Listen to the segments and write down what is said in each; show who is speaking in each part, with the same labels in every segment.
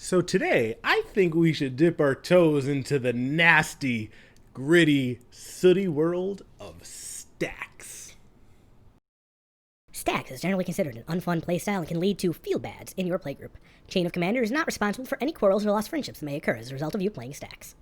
Speaker 1: So today, I think we should dip our toes into the nasty, gritty, sooty world of stacks.
Speaker 2: Stacks is generally considered an unfun playstyle and can lead to feel-bads in your playgroup. Chain of Commander is not responsible for any quarrels or lost friendships that may occur as a result of you playing stacks.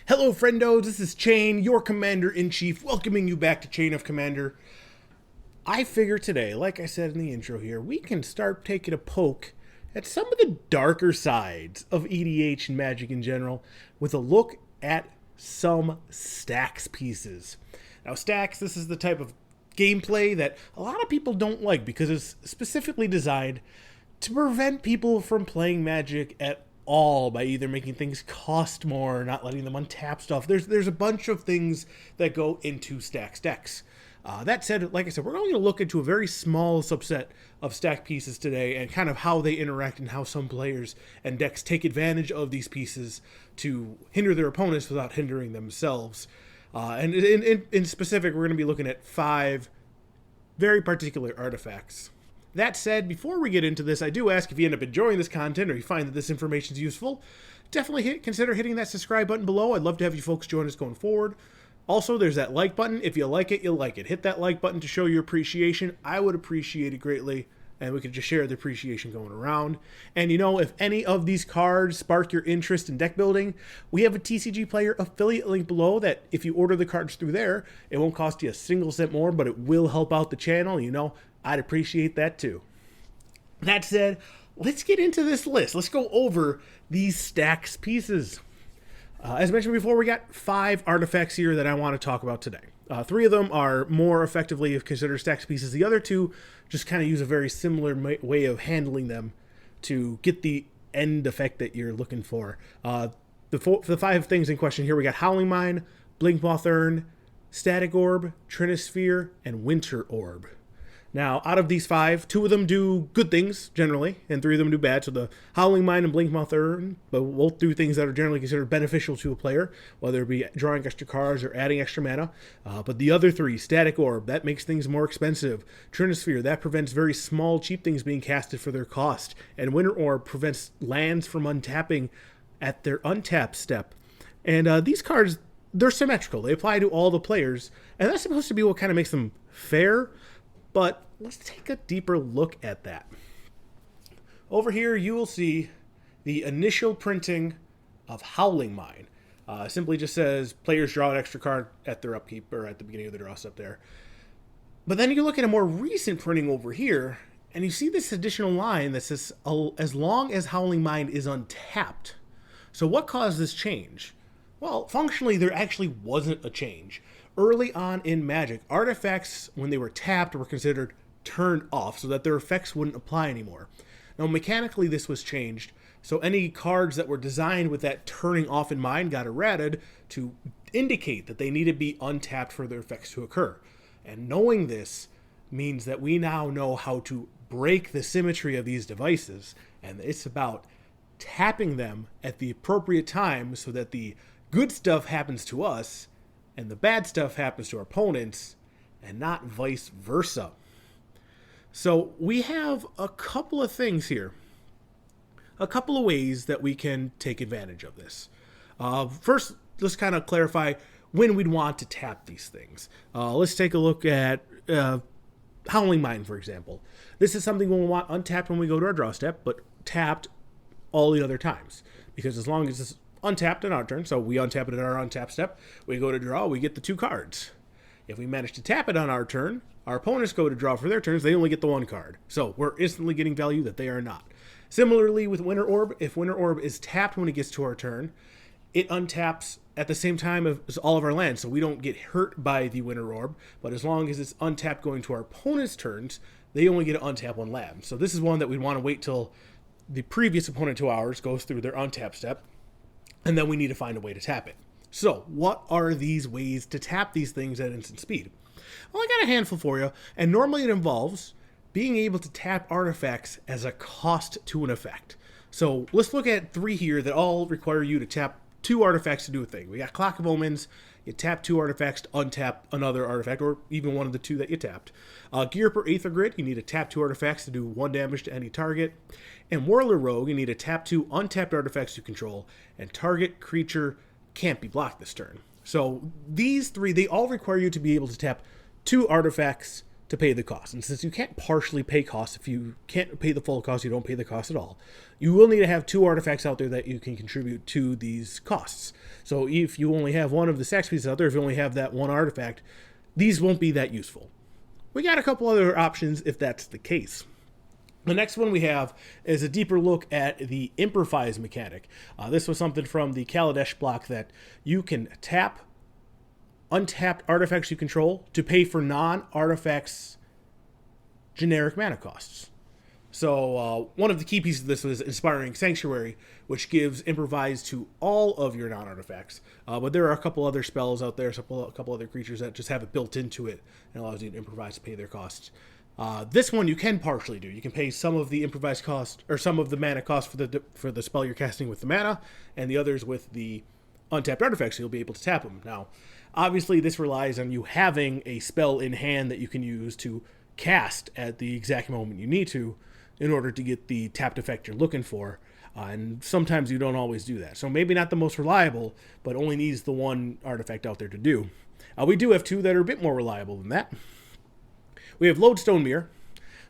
Speaker 1: Hello friendos, this is Chain, your Commander-in-Chief, welcoming you back to Chain of Commander. I figure today, like I said in the intro here, we can start taking a poke at some of the darker sides of EDH and Magic in general with a look at some stacks pieces. Now stacks, this is the type of gameplay that a lot of people don't like because it's specifically designed to prevent people from playing Magic at all by either making things cost more or not letting them untap stuff. There's a bunch of things that go into stacks decks. That said, like I said, we're going to look into a very small subset of stack pieces today and kind of how they interact and how some players and decks take advantage of these pieces to hinder their opponents without hindering themselves. And in specific, we're going to be looking at 5 very particular artifacts. That said, before we get into this, I do ask if you end up enjoying this content or you find that this information is useful, definitely consider hitting that subscribe button below. I'd love to have you folks join us going forward. Also, there's that like button. If you like it, you'll like it. Hit that like button to show your appreciation. I would appreciate it greatly, and we could just share the appreciation going around. And you know, if any of these cards spark your interest in deck building, we have a TCG Player affiliate link below that if you order the cards through there, it won't cost you a single cent more, but it will help out the channel. You know, I'd appreciate that too. That said, let's get into this list. Let's go over these stacks pieces. As mentioned before, we got 5 artifacts here that I want to talk about today. 3 of them are more effectively considered stacks pieces. The other 2 just kind of use a very similar way of handling them to get the end effect that you're looking for. The 5 things in question here, we got Howling Mine, Blinkmoth Urn, Static Orb, Trinisphere, and Winter Orb. Now, out of these 5, 2 of them do good things, generally, and 3 of them do bad. So the Howling Mine and Blinkmoth Urn both do things that are generally considered beneficial to a player, whether it be drawing extra cards or adding extra mana. But the other 3, Static Orb, that makes things more expensive. Trinisphere, that prevents very small, cheap things being casted for their cost. And Winter Orb prevents lands from untapping at their untap step. And these cards, they're symmetrical. They apply to all the players, and that's supposed to be what kind of makes them fair. But let's take a deeper look at that. Over here, you will see the initial printing of Howling Mine. Simply just says players draw an extra card at their upkeep or at the beginning of the draw step there. But then you look at a more recent printing over here, and you see this additional line that says, as long as Howling Mine is untapped. So what caused this change? Well, functionally, there actually wasn't a change. Early on in Magic, artifacts, when they were tapped, were considered turned off so that their effects wouldn't apply anymore. Now, mechanically, this was changed, so any cards that were designed with that turning off in mind got errated to indicate that they need to be untapped for their effects to occur. And knowing this means that we now know how to break the symmetry of these devices, and it's about tapping them at the appropriate time so that the good stuff happens to us and the bad stuff happens to our opponents, and not vice versa. So we have a couple of things here. A couple of ways that we can take advantage of this. First, let's kind of clarify when we'd want to tap these things. Let's take a look at Howling Mine, for example. This is something we'll want untapped when we go to our draw step, but tapped all the other times. Because as long as it's untapped on our turn, so we untap it at our untap step, we go to draw, we get the 2 cards. If we manage to tap it on our turn, our opponents go to draw for their turns, they only get the 1 card. So we're instantly getting value that they are not. Similarly with Winter Orb, if Winter Orb is tapped when it gets to our turn, it untaps at the same time as all of our lands, so we don't get hurt by the Winter Orb, but as long as it's untapped going to our opponent's turns, they only get to untap 1 land. So this is one that we'd want to wait till the previous opponent to ours goes through their untap step, and then we need to find a way to tap it. So, what are these ways to tap these things at instant speed? Well, I got a handful for you, and normally it involves being able to tap artifacts as a cost to an effect. So, let's look at 3 here that all require you to tap 2 artifacts to do a thing. We got Clock of Omens. You tap 2 artifacts to untap another artifact, or even one of the 2 that you tapped. Gear per Aether Grid, you need to tap 2 artifacts to do 1 damage to any target. And Warlord Rogue, you need to tap 2 untapped artifacts you control, and target creature can't be blocked this turn. So these 3, they all require you to be able to tap 2 artifacts to pay the cost. And since you can't partially pay costs, if you can't pay the full cost, you don't pay the cost at all. You will need to have 2 artifacts out there that you can contribute to these costs. So if you only have one of the STAX pieces out there, if you only have that 1 artifact, these won't be that useful. We got a couple other options if that's the case. The next one we have is a deeper look at the Improvise mechanic. This was something from the Kaladesh block that you can tap untapped artifacts you control to pay for non-artifacts generic mana costs. So one of the key pieces of this was Inspiring Sanctuary, which gives Improvise to all of your non-artifacts. But there are a couple other spells out there, a couple other creatures that just have it built into it and allows you to Improvise to pay their costs. This one you can partially do. You can pay some of the Improvise cost, or some of the mana cost for the spell you're casting with the mana, and the others with the untapped artifacts, so you'll be able to tap them. Now, obviously, this relies on you having a spell in hand that you can use to cast at the exact moment you need to in order to get the tapped effect you're looking for. And sometimes you don't always do that. So maybe not the most reliable, but only needs the 1 artifact out there to do. We do have 2 that are a bit more reliable than that. We have Lodestone Mirror.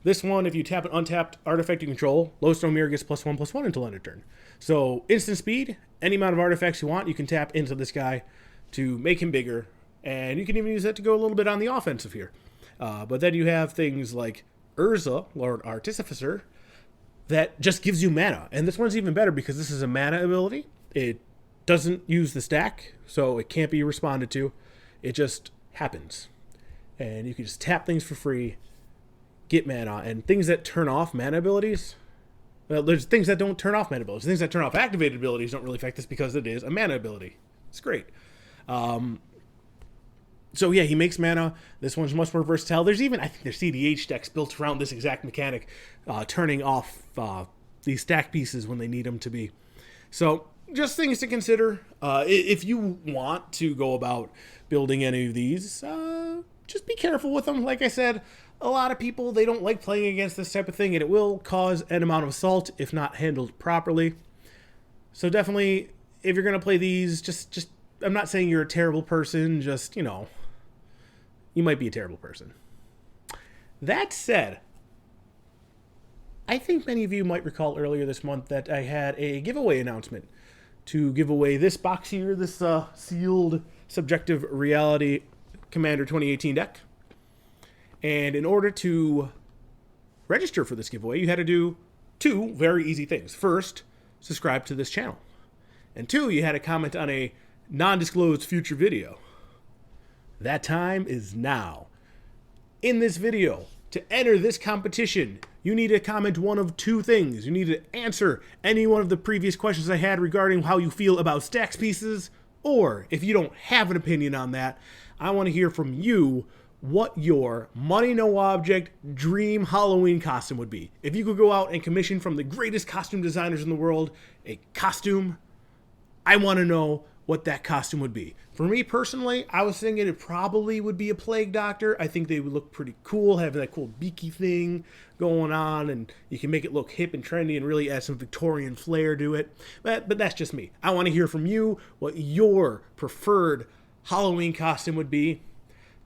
Speaker 1: This one, if you tap an untapped artifact you control, Lodestone Mirror gets +1/+1 until end of turn. So instant speed, any amount of artifacts you want, you can tap into this guy to make him bigger. And you can even use that to go a little bit on the offensive here. But then you have things like Urza, Lord Artificer, that just gives you mana. And this one's even better because this is a mana ability. It doesn't use the stack, so it can't be responded to. It just happens. And you can just tap things for free, get mana, and things that turn off mana abilities. Well, there's things that don't turn off mana abilities. Things that turn off activated abilities don't really affect this because it is a mana ability. It's great. So yeah, he makes mana. This one's much more versatile. There's even, I think there's EDH decks built around this exact mechanic, turning off these stack pieces when they need them to be. So just things to consider. If you want to go about building any of these, just be careful with them. Like I said, a lot of people, they don't like playing against this type of thing, and it will cause an amount of assault if not handled properly. So definitely, if you're going to play these, just I'm not saying you're a terrible person, just, you might be a terrible person. That said, I think many of you might recall earlier this month that I had a giveaway announcement to give away this box here, this sealed Subjective Reality Commander 2018 deck. And in order to register for this giveaway, you had to do 2 very easy things. First, subscribe to this channel. And 2, you had to comment on a non-disclosed future video. That time is now. In this video, to enter this competition, you need to comment one of 2 things. You need to answer any one of the previous questions I had regarding how you feel about stacks pieces, or if you don't have an opinion on that, I want to hear from you what your money no object dream Halloween costume would be. If you could go out and commission from the greatest costume designers in the world a costume, I want to know what that costume would be. For me personally, I was thinking it probably would be a Plague Doctor. I think they would look pretty cool, having that cool beaky thing going on, and you can make it look hip and trendy and really add some Victorian flair to it. But that's just me. I want to hear from you what your preferred Halloween costume would be.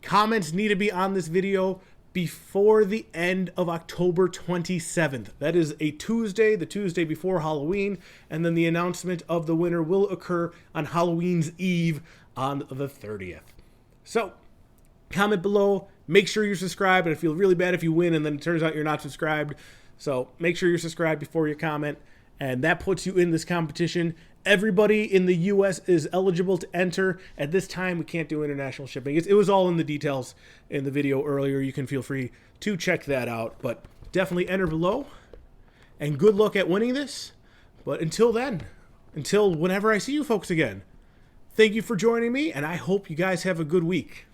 Speaker 1: Comments need to be on this video before the end of October 27th. That is a Tuesday, the Tuesday before Halloween, and then the announcement of the winner will occur on Halloween's Eve on the 30th. So, comment below, make sure you're subscribed, and I feel really bad if you win and then it turns out you're not subscribed. So, make sure you're subscribed before you comment, and that puts you in this competition. Everybody in the U.S. is eligible to enter. At this time, we can't do international shipping. It was all in the details in the video earlier. You can feel free to check that out. But definitely enter below. And good luck at winning this. But until then, until whenever I see you folks again, thank you for joining me, and I hope you guys have a good week.